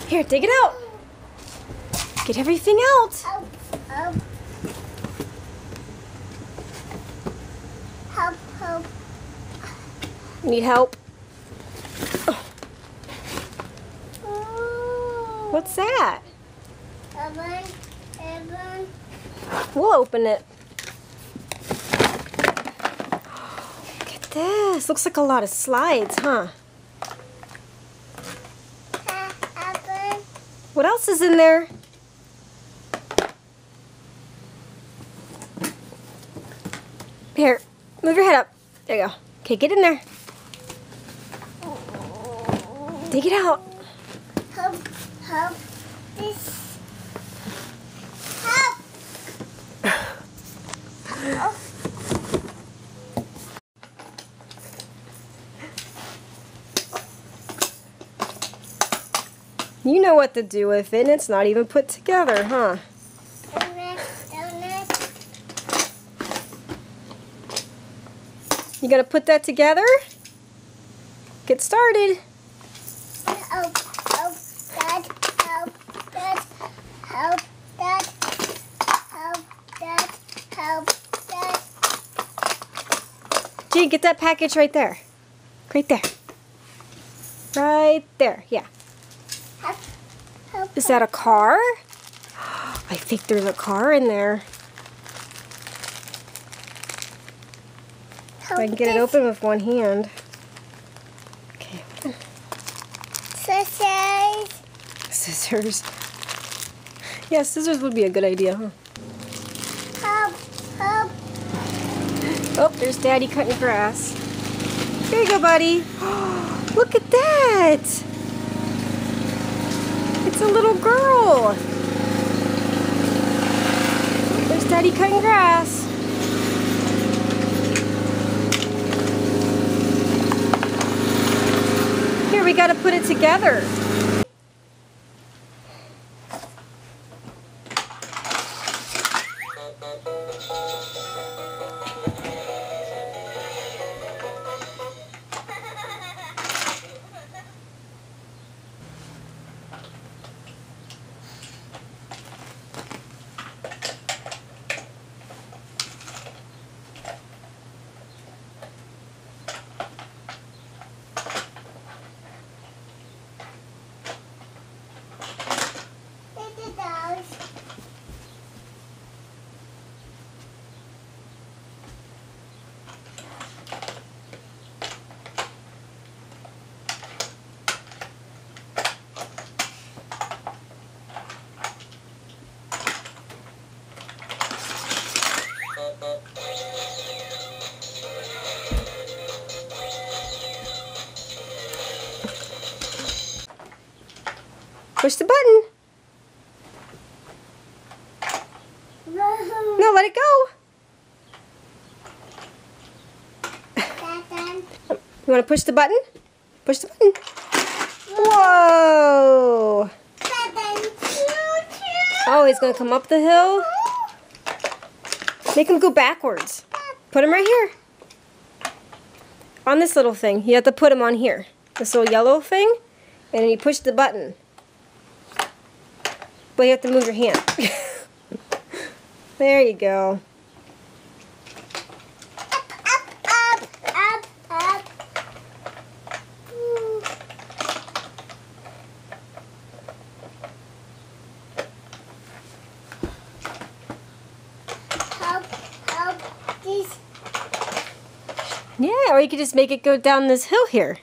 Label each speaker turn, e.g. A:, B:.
A: Here, dig it out. Get everything out.
B: Help. Help. Help. Help.
A: Need help?
B: Ooh.
A: What's that?
B: Evan. Evan.
A: We'll open it. Look at this. Looks like a lot of slides, huh?
B: Evan.
A: What else is in there? Here, move your head up. There you go. Okay, get in there. Dig it out.
B: Help. Help. This. Help. Oh.
A: You know what to do with it, and it's not even put together, huh?
B: Donut. Donut.
A: You gonna put that together? Get started.
B: Help. Help. Dad. Help. Dad. Help. Dad. Help. Dad. Help. Dad.
A: Gene, get that package right there. Right there. Right there, yeah.
B: Help. Help.
A: Is that a car? I think there's a car in there. If I can get it open with one hand. Okay.
B: Scissors.
A: Scissors. Yeah, scissors would be a good idea, huh?
B: Help. Help.
A: Oh, there's Daddy cutting grass. Here you go, buddy. Look at that. It's a little girl. There's Daddy cutting grass. Here, we gotta put it together. Push the button. No, let it go. You want to push the button? Push the button. Whoa. Oh, he's going to come up the hill? Make him go backwards. Put him right here. On this little thing. You have to put him on here. This little yellow thing. And then you push the button. But you have to move your hand. There you go.
B: Up. Help. This.
A: Yeah, or you could just make it go down this hill here.